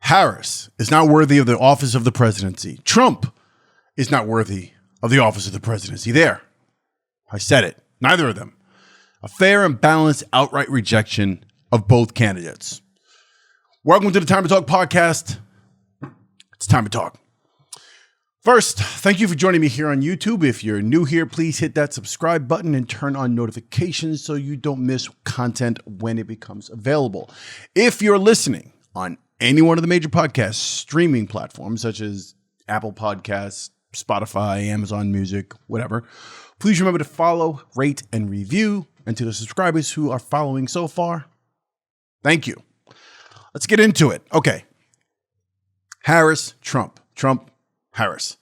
Harris is not worthy of the office of the presidency. Trump is not worthy of the office of the presidency. There, I said it. Neither of them. A fair and balanced outright rejection of both candidates. Welcome to the Time to Talk podcast. It's time to talk. First, thank you for joining me here on YouTube. If you're new here, please hit that subscribe button and turn on notifications so you don't miss content when it becomes available. If you're listening on any one of the major podcast streaming platforms, such as Apple Podcasts, Spotify, Amazon Music, whatever, please remember to follow, rate, and review. And to the subscribers who are following so far, thank you. Let's get into it. Okay. Harris, Trump, Harris.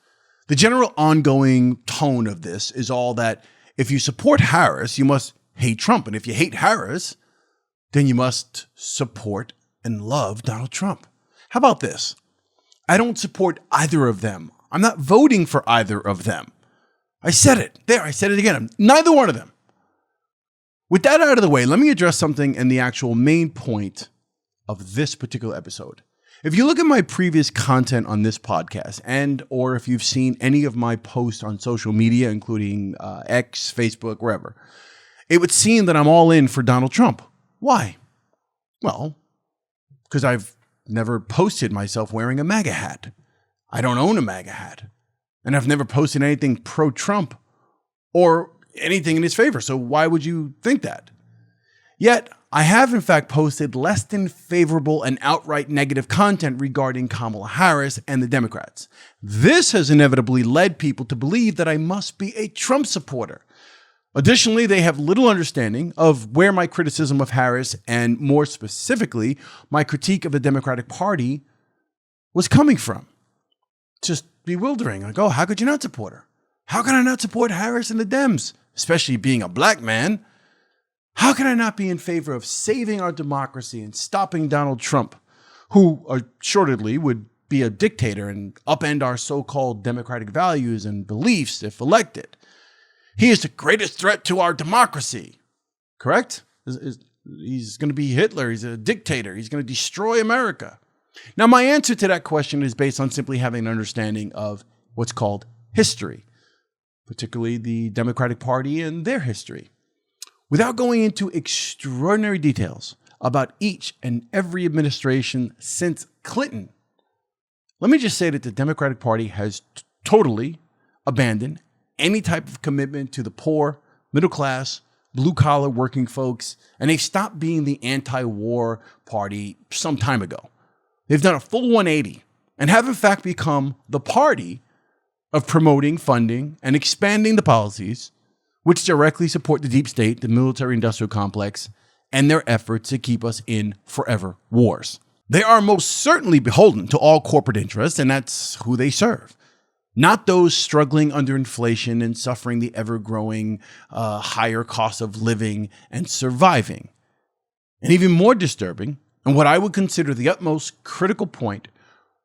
The general ongoing tone of this is all that if you support Harris, you must hate Trump. And if you hate Harris, then you must support and love Donald Trump. How about this? I don't support either of them. I'm not voting for either of them. I said it. There, I said it again. I'm neither one of them. With that out of the way, let me address something in the actual main point of this particular episode. If you look at my previous content on this podcast or if you've seen any of my posts on social media, including X, Facebook, wherever, it would seem that I'm all in for Donald Trump. Why? Well, because I've never posted myself wearing a MAGA hat. I don't own a MAGA hat. And I've never posted anything pro-Trump or anything in his favor. So why would you think that? Yet, I have in fact posted less than favorable and outright negative content regarding Kamala Harris and the Democrats. This has inevitably led people to believe that I must be a Trump supporter. Additionally, they have little understanding of where my criticism of Harris and more specifically, my critique of the Democratic Party was coming from. Just bewildering. Like, oh, how could you not support her? How can I not support Harris and the Dems? Especially being a black man. How can I not be in favor of saving our democracy and stopping Donald Trump, who assuredly would be a dictator and upend our so-called democratic values and beliefs if elected? He is the greatest threat to our democracy. Correct? He's going to be Hitler. He's a dictator. He's going to destroy America. Now, my answer to that question is based on simply having an understanding of what's called history, particularly the Democratic Party and their history. Without going into extraordinary details about each and every administration since Clinton, let me just say that the Democratic Party has totally abandoned any type of commitment to the poor, middle class, blue-collar working folks, and they've stopped being the anti-war party some time ago. They've done a full 180 and have in fact become the party of promoting, funding, and expanding the policies which directly support the deep state, the military-industrial complex, and their efforts to keep us in forever wars. They are most certainly beholden to all corporate interests, and that's who they serve. Not those struggling under inflation and suffering the ever-growing higher cost of living and surviving. And even more disturbing, and what I would consider the utmost critical point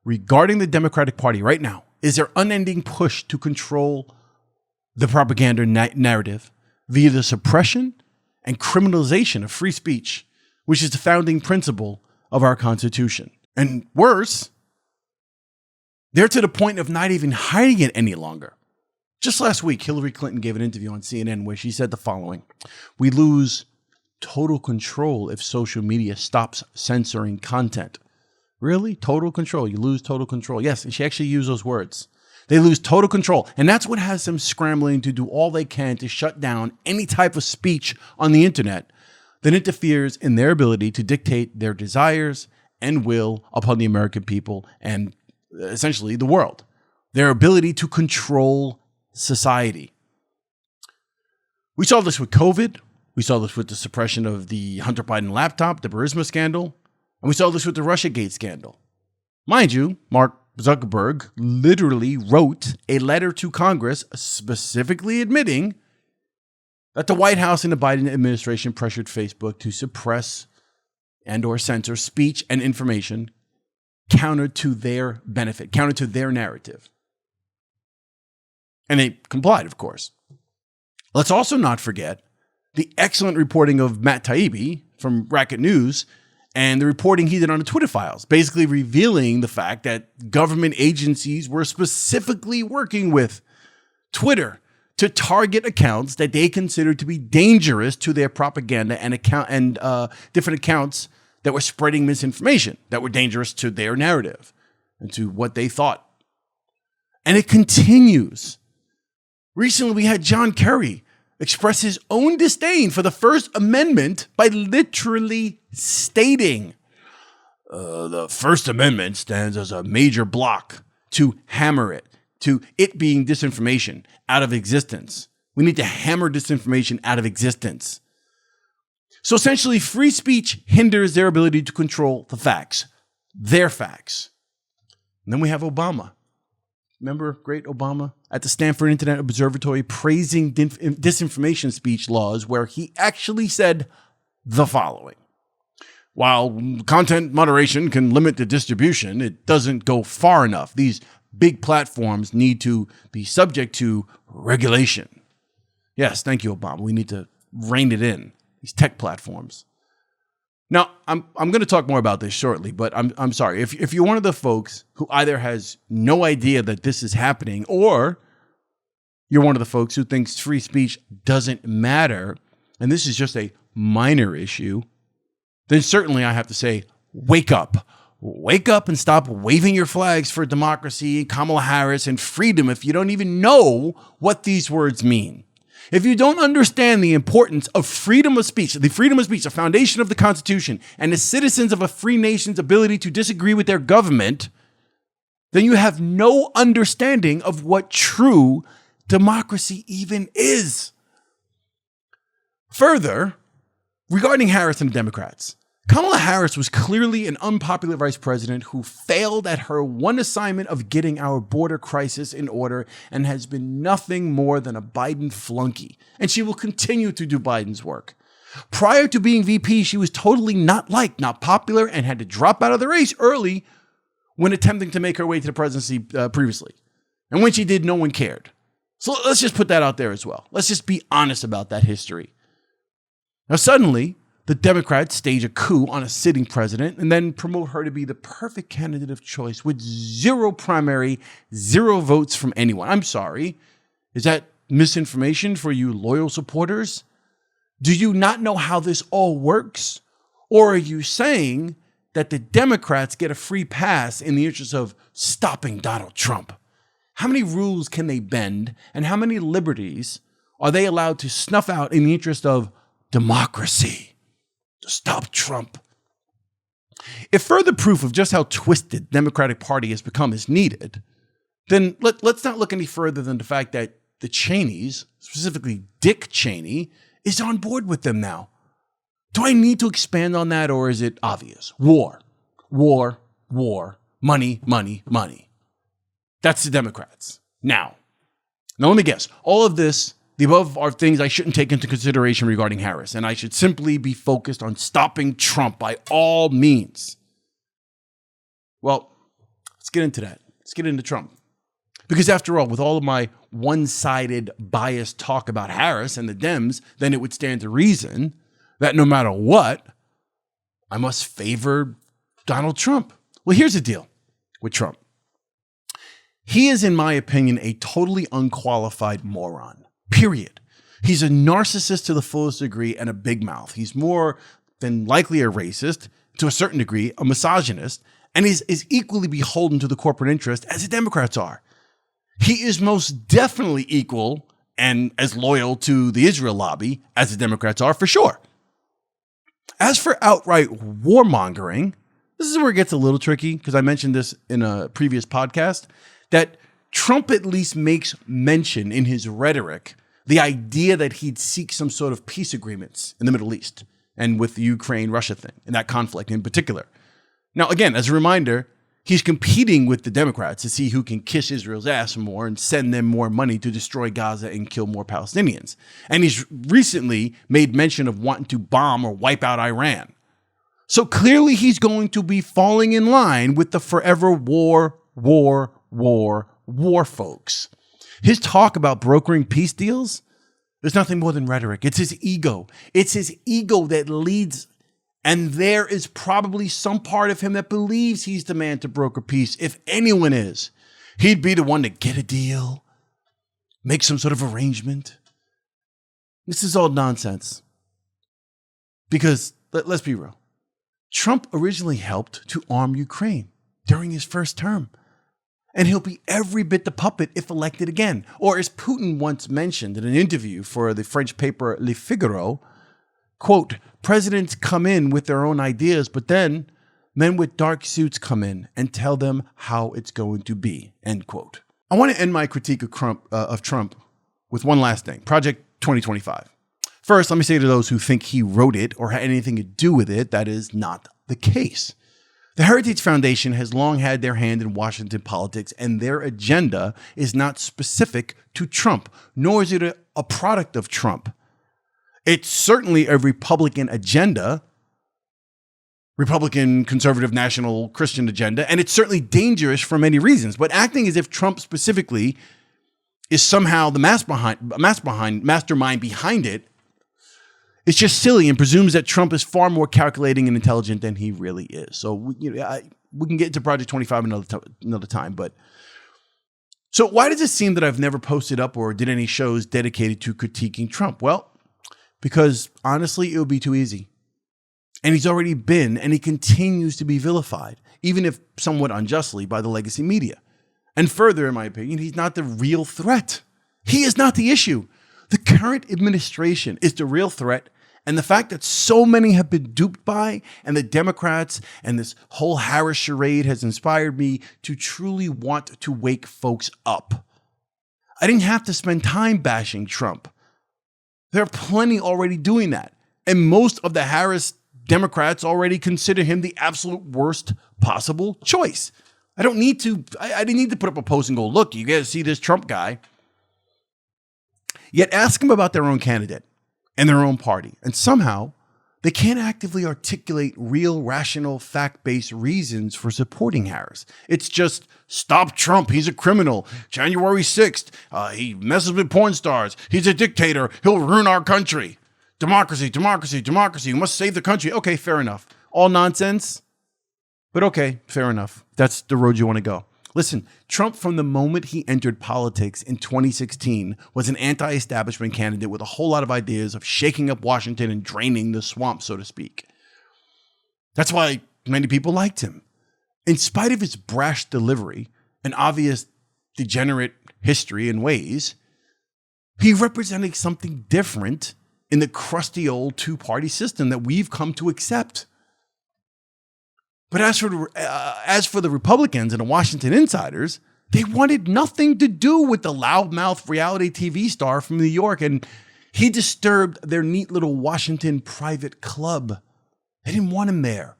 regarding the Democratic Party right now, is their unending push to control the propaganda narrative via the suppression and criminalization of free speech, which is the founding principle of our Constitution. And worse, they're to the point of not even hiding it any longer. Just last week, Hillary Clinton gave an interview on CNN where she said the following: "We lose total control if social media stops censoring content." Really? Total control? You lose total control? Yes, and she actually used those words. They lose total control. And that's what has them scrambling to do all they can to shut down any type of speech on the internet that interferes in their ability to dictate their desires and will upon the American people and essentially the world. Their ability to control society. We saw this with COVID. We saw this with the suppression of the Hunter Biden laptop, the Burisma scandal. And we saw this with the Russiagate scandal. Mind you, Mark Zuckerberg literally wrote a letter to Congress specifically admitting that the White House and the Biden administration pressured Facebook to suppress and or censor speech and information counter to their benefit, counter to their narrative. And they complied, of course. Let's also not forget the excellent reporting of Matt Taibbi from Racket News And the reporting he did on the Twitter files, basically revealing the fact that government agencies were specifically working with Twitter to target accounts that they considered to be dangerous to their propaganda and different accounts that were spreading misinformation that were dangerous to their narrative and to what they thought. And it continues. Recently, we had John Kerry express his own disdain for the First Amendment by literally stating the First Amendment stands as a major block to hammer it, to it being disinformation out of existence. We need to hammer disinformation out of existence. So essentially, free speech hinders their ability to control the facts, their facts. And then we have Obama. Remember great Obama at the Stanford Internet Observatory praising disinformation speech laws, where he actually said the following: while content moderation can limit the distribution, it doesn't go far enough. These big platforms need to be subject to regulation. Yes, thank you, Obama. We need to rein it in, these tech platforms. Now, I'm going to talk more about this shortly, but I'm sorry. If you're one of the folks who either has no idea that this is happening, or you're one of the folks who thinks free speech doesn't matter, and this is just a minor issue, then certainly I have to say, wake up. Wake up and stop waving your flags for democracy, Kamala Harris, and freedom if you don't even know what these words mean. If you don't understand the importance of freedom of speech, the foundation of the Constitution, and the citizens of a free nation's ability to disagree with their government, then you have no understanding of what true democracy even is. Further, regarding Harris and the Democrats, Kamala Harris was clearly an unpopular vice president who failed at her one assignment of getting our border crisis in order and has been nothing more than a Biden flunky. And she will continue to do Biden's work. Prior to being VP, she was totally not liked, not popular, and had to drop out of the race early when attempting to make her way to the presidency previously. And when she did, no one cared. So let's just put that out there as well. Let's just be honest about that history. Now, suddenly, the Democrats stage a coup on a sitting president and then promote her to be the perfect candidate of choice with zero primary, zero votes from anyone. I'm sorry. Is that misinformation for you loyal supporters? Do you not know how this all works? Or are you saying that the Democrats get a free pass in the interest of stopping Donald Trump? How many rules can they bend, and how many liberties are they allowed to snuff out in the interest of democracy? To stop Trump. If further proof of just how twisted the Democratic Party has become is needed, then let's not look any further than the fact that the Cheneys, specifically Dick Cheney, is on board with them now. Do I need to expand on that, or is it obvious? War, war, war, money, money, money. That's the Democrats. Now let me guess. All of this, the above, are things I shouldn't take into consideration regarding Harris, and I should simply be focused on stopping Trump by all means. Well, let's get into that. Let's get into Trump. Because after all, with all of my one-sided biased talk about Harris and the Dems, then it would stand to reason that no matter what, I must favor Donald Trump. Well, here's the deal with Trump. He is, in my opinion, a totally unqualified moron. Period. He's a narcissist to the fullest degree and a big mouth. He's more than likely a racist, to a certain degree, a misogynist, and is equally beholden to the corporate interest as the Democrats are. He is most definitely equal and as loyal to the Israel lobby as the Democrats are, for sure. As for outright warmongering, this is where it gets a little tricky, because I mentioned this in a previous podcast, that Trump at least makes mention in his rhetoric the idea that he'd seek some sort of peace agreements in the Middle East and with the Ukraine-Russia thing, and that conflict in particular. Now, again, as a reminder, he's competing with the Democrats to see who can kiss Israel's ass more and send them more money to destroy Gaza and kill more Palestinians. And he's recently made mention of wanting to bomb or wipe out Iran. So clearly he's going to be falling in line with the forever war folks. His talk about brokering peace deals is nothing more than rhetoric. It's his ego. It's his ego that leads And there is probably some part of him that believes he's the man to broker peace. If anyone is, he'd be the one to get a deal, make some sort of arrangement. This is all nonsense. Because let's be real. Trump originally helped to arm Ukraine during his first term. And he'll be every bit the puppet if elected again. Or as Putin once mentioned in an interview for the French paper Le Figaro, quote, presidents come in with their own ideas, but then men with dark suits come in and tell them how it's going to be, end quote. I want to end my critique of Trump with one last thing, Project 2025. First, let me say to those who think he wrote it or had anything to do with it, that is not the case. The Heritage Foundation has long had their hand in Washington politics, and their agenda is not specific to Trump, nor is it a product of Trump. It's certainly a Republican agenda, Republican, conservative, national, Christian agenda, and it's certainly dangerous for many reasons. But acting as if Trump specifically is somehow the mastermind behind it, it's just silly and presumes that Trump is far more calculating and intelligent than he really is. So we can get into Project 25 another time. But so why does it seem that I've never posted up or did any shows dedicated to critiquing Trump? Well, because honestly, it would be too easy. And he's already been, and he continues to be vilified, even if somewhat unjustly, by the legacy media. And further, in my opinion, he's not the real threat. He is not the issue. The current administration is the real threat. And the fact that so many have been duped by, and the Democrats and this whole Harris charade has inspired me to truly want to wake folks up. I didn't have to spend time bashing Trump. There are plenty already doing that. And most of the Harris Democrats already consider him the absolute worst possible choice. I didn't need to put up a post and go, look, you got to see this Trump guy. Yet ask them about their own candidate and their own party. And somehow they can't actively articulate real, rational, fact-based reasons for supporting Harris. It's just stop Trump. He's a criminal. January 6th, he messes with porn stars. He's a dictator. He'll ruin our country. Democracy, democracy, democracy. We must save the country. Okay, fair enough. All nonsense. But okay, fair enough. That's the road you want to go. Listen, Trump, from the moment he entered politics in 2016, was an anti-establishment candidate with a whole lot of ideas of shaking up Washington and draining the swamp, so to speak. That's why many people liked him. In spite of his brash delivery and obvious degenerate history and ways, he represented something different in the crusty old two-party system that we've come to accept. But as for the Republicans and the Washington insiders, they wanted nothing to do with the loudmouth reality TV star from New York, and he disturbed their neat little Washington private club. They didn't want him there.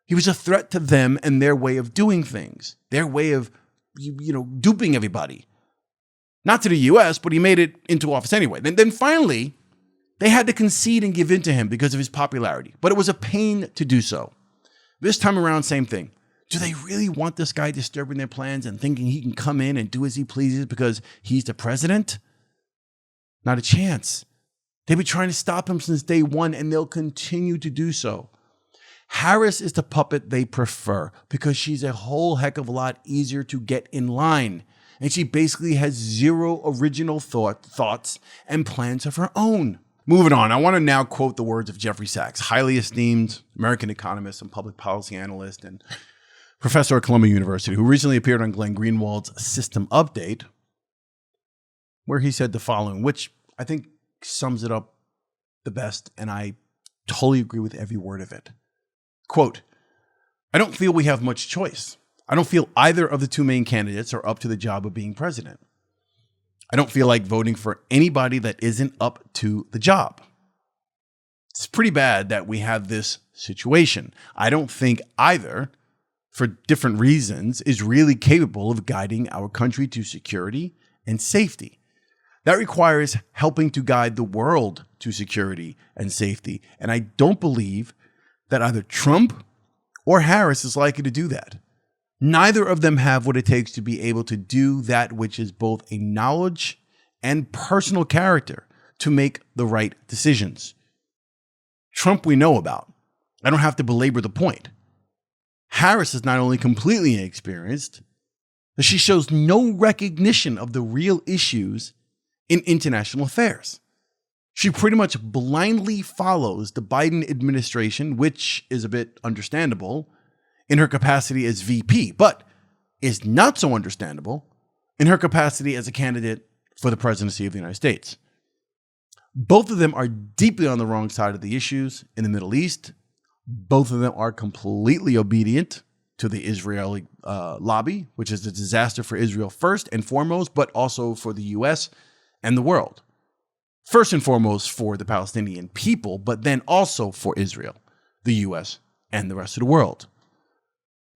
He was a threat to them and their way of doing things, their way of, duping everybody. Not to the U.S., but he made it into office anyway. Then finally, they had to concede and give in to him because of his popularity, but it was a pain to do so. This time around, same thing. Do they really want this guy disturbing their plans and thinking he can come in and do as he pleases because he's the president? Not a chance. They've been trying to stop him since day one, and they'll continue to do so. Harris is the puppet they prefer because she's a whole heck of a lot easier to get in line. And she basically has zero original thoughts and plans of her own. Moving on, I want to now quote the words of Jeffrey Sachs, highly esteemed American economist and public policy analyst and professor at Columbia University, who recently appeared on Glenn Greenwald's System Update, where he said the following, which I think sums it up the best, and I totally agree with every word of it. Quote, I don't feel we have much choice. I don't feel either of the two main candidates are up to the job of being president. I don't feel like voting for anybody that isn't up to the job. It's pretty bad that we have this situation. I don't think either, for different reasons, is really capable of guiding our country to security and safety. That requires helping to guide the world to security and safety. And I don't believe that either Trump or Harris is likely to do that. Neither of them have what it takes to be able to do that which is both a knowledge and personal character to make the right decisions. Trump we know about. I don't have to belabor the point. Harris is not only completely inexperienced, but she shows no recognition of the real issues in international affairs. She pretty much blindly follows the Biden administration, which is a bit understandable in her capacity as VP, but is not so understandable in her capacity as a candidate for the presidency of the United States. Both of them are deeply on the wrong side of the issues in the Middle East. Both of them are completely obedient to the Israeli lobby, which is a disaster for Israel first and foremost, but also for the U.S. and the world. First and foremost for the Palestinian people, but then also for Israel, the U.S., and the rest of the world.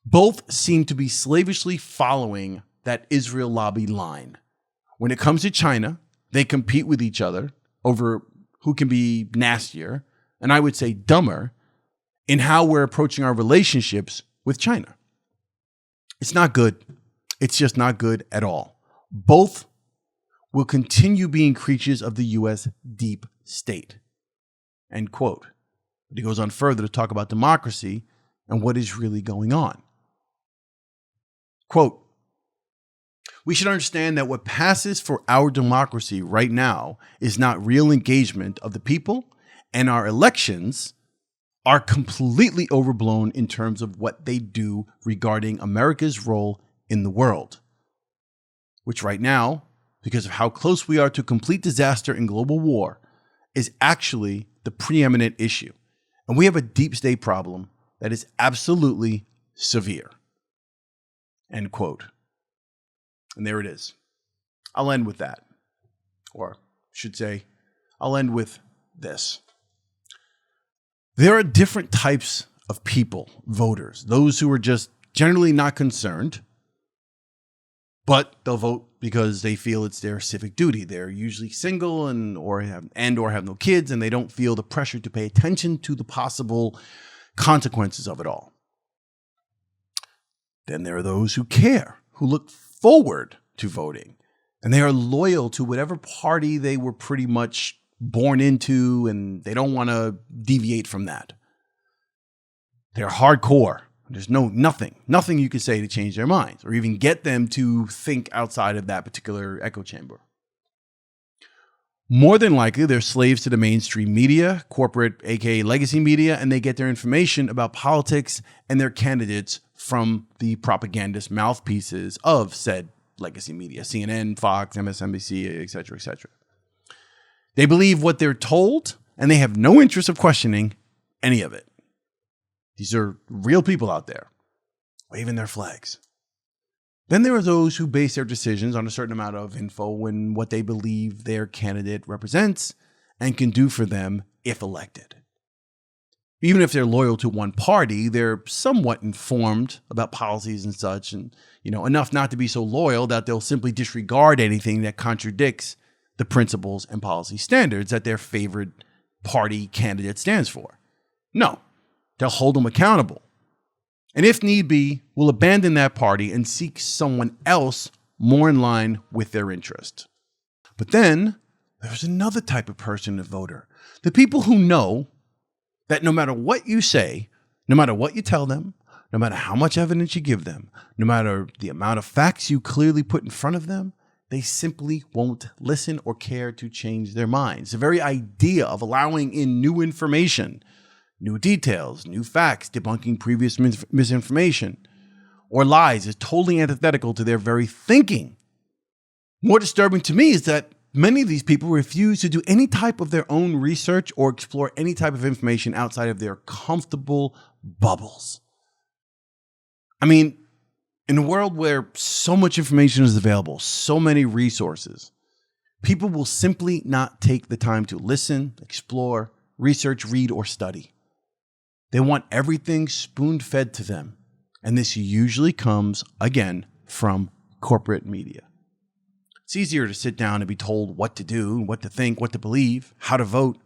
Both seem to be slavishly following that Israel lobby line. When it comes to China, they compete with each other over who can be nastier, and I would say dumber, in how we're approaching our relationships with China. It's not good. It's just not good at all. Both will continue being creatures of the U.S. deep state. End quote. But he goes on further to talk about democracy and what is really going on. Quote, we should understand that what passes for our democracy right now is not real engagement of the people, and our elections are completely overblown in terms of what they do regarding America's role in the world, which right now, because of how close we are to complete disaster and global war, is actually the preeminent issue. And we have a deep state problem that is absolutely severe. End quote. And there it is. I'll end with that. Or should say, I'll end with this. There are different types of people, voters, those who are just generally not concerned, but they'll vote because they feel it's their civic duty. They're usually single or have no kids, and they don't feel the pressure to pay attention to the possible consequences of it all. Then there are those who care, who look forward to voting, and they are loyal to whatever party they were pretty much born into, and they don't want to deviate from that. They're hardcore. There's nothing you can say to change their minds or even get them to think outside of that particular echo chamber. More than likely, they're slaves to the mainstream media, corporate, aka legacy media, and they get their information about politics and their candidates from the propagandist mouthpieces of said legacy media, CNN, Fox, MSNBC, et cetera, et cetera. They believe what they're told, and they have no interest of questioning any of it. These are real people out there, waving their flags. Then there are those who base their decisions on a certain amount of info and what they believe their candidate represents and can do for them if elected. Even if they're loyal to one party, they're somewhat informed about policies and such, and enough not to be so loyal that they'll simply disregard anything that contradicts the principles and policy standards that their favorite party candidate stands for. No, they'll hold them accountable. And if need be, will abandon that party and seek someone else more in line with their interest. But then there's another type of person, a voter. The people who know that no matter what you say, no matter what you tell them, no matter how much evidence you give them, no matter the amount of facts you clearly put in front of them, they simply won't listen or care to change their minds. The very idea of allowing in new information, new details, new facts, debunking previous misinformation or lies is totally antithetical to their very thinking. More disturbing to me is that many of these people refuse to do any type of their own research or explore any type of information outside of their comfortable bubbles. I mean, in a world where so much information is available, so many resources, people will simply not take the time to listen, explore, research, read, or study. They want everything spoon-fed to them. And this usually comes, again, from corporate media. It's easier to sit down and be told what to do, what to think, what to believe, how to vote,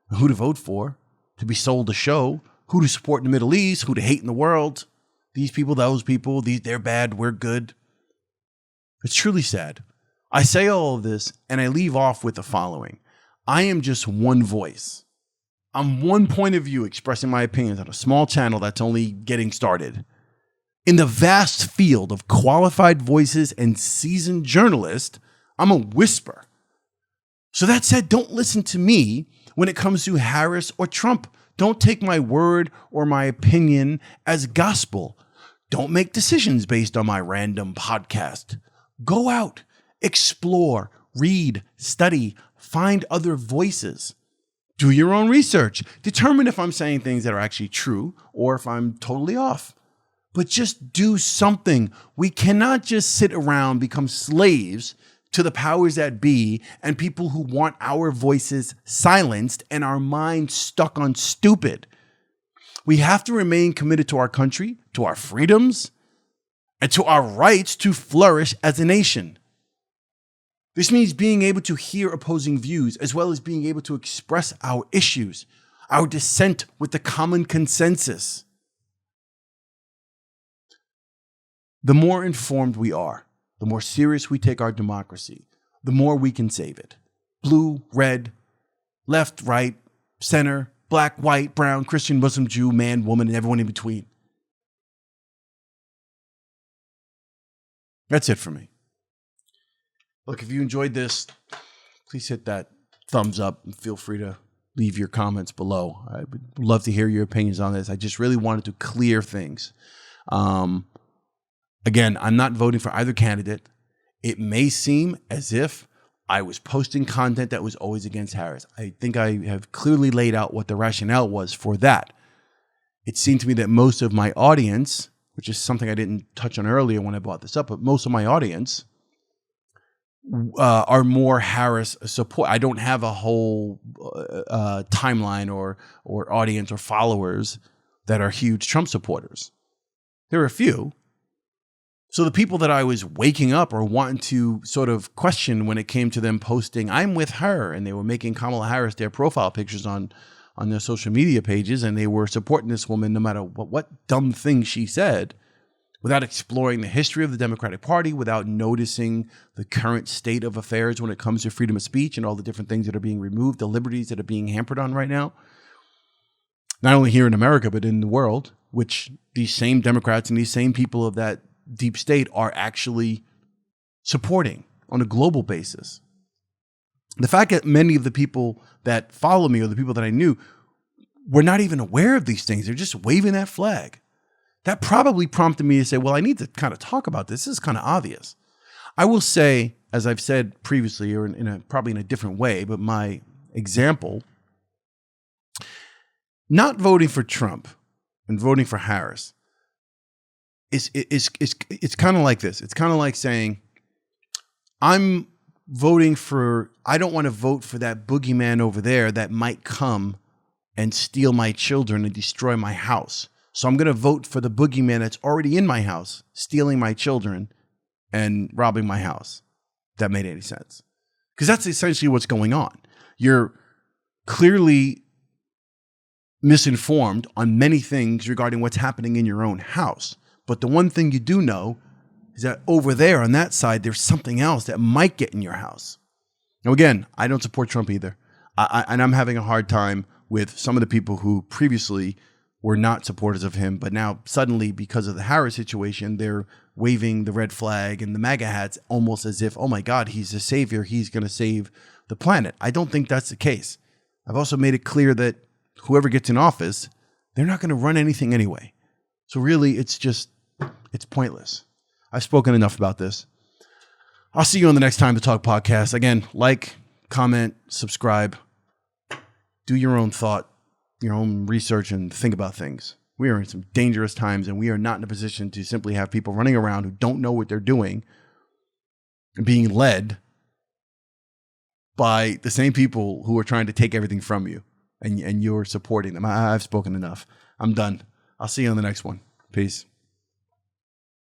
who to vote for, to be sold a show, who to support in the Middle East, who to hate in the world. These people, those people, they're bad, we're good. It's truly sad. I say all of this and I leave off with the following. I am just one voice I'm one point of view expressing my opinions on a small channel that's only getting started. In the vast field of qualified voices and seasoned journalists, I'm a whisper. So that said, don't listen to me when it comes to Harris or Trump. Don't take my word or my opinion as gospel. Don't make decisions based on my random podcast. Go out, explore, read, study, find other voices. Do your own research. Determine if I'm saying things that are actually true or if I'm totally off. But just do something. We cannot just sit around, become slaves to the powers that be and people who want our voices silenced and our minds stuck on stupid. We have to remain committed to our country, to our freedoms, and to our rights to flourish as a nation. This means being able to hear opposing views as well as being able to express our issues, our dissent with the common consensus. The more informed we are, the more serious we take our democracy, the more we can save it. Blue, red, left, right, center, black, white, brown, Christian, Muslim, Jew, man, woman, and everyone in between. That's it for me. Look, if you enjoyed this, please hit that thumbs up and feel free to leave your comments below. I would love to hear your opinions on this. I just really wanted to clear things. Again, I'm not voting for either candidate. It may seem as if I was posting content that was always against Harris. I think I have clearly laid out what the rationale was for that. It seemed to me that most of my audience, which is something I didn't touch on earlier when I brought this up, but most of my audience are more Harris support. I don't have a whole timeline or audience or followers that are huge Trump supporters. There are a few. So the people that I was waking up or wanting to sort of question when it came to them posting, I'm with her, and they were making Kamala Harris their profile pictures on their social media pages, and they were supporting this woman no matter what dumb thing she said, without exploring the history of the Democratic Party, without noticing the current state of affairs when it comes to freedom of speech and all the different things that are being removed, the liberties that are being hampered on right now, not only here in America, but in the world, which these same Democrats and these same people of that deep state are actually supporting on a global basis. The fact that many of the people that follow me or the people that I knew were not even aware of these things, they're just waving that flag. That probably prompted me to say, well, I need to kind of talk about this. This is kind of obvious. I will say, as I've said previously, or probably in a different way, but my example, not voting for Trump and voting for Harris it's kind of like this. It's kind of like saying, I don't want to vote for that boogeyman over there that might come and steal my children and destroy my house. So I'm going to vote for the boogeyman that's already in my house, stealing my children and robbing my house. If that made any sense. Because that's essentially what's going on. You're clearly misinformed on many things regarding what's happening in your own house. But the one thing you do know is that over there on that side, there's something else that might get in your house. Now, again, I don't support Trump either. And I'm having a hard time with some of the people who previously were not supporters of him, but now suddenly, because of the Harris situation, they're waving the red flag and the MAGA hats almost as if, oh my God, he's a savior. He's going to save the planet. I don't think that's the case. I've also made it clear that whoever gets in office, they're not going to run anything anyway. So really, it's pointless. I've spoken enough about this. I'll see you on the next Time to Talk podcast. Again, like, comment, subscribe, do your own thought, your own research, and think about things. We are in some dangerous times, and we are not in a position to simply have people running around who don't know what they're doing and being led by the same people who are trying to take everything from you, and you're supporting them. I've spoken enough. I'm done. I'll see you on the next one. Peace.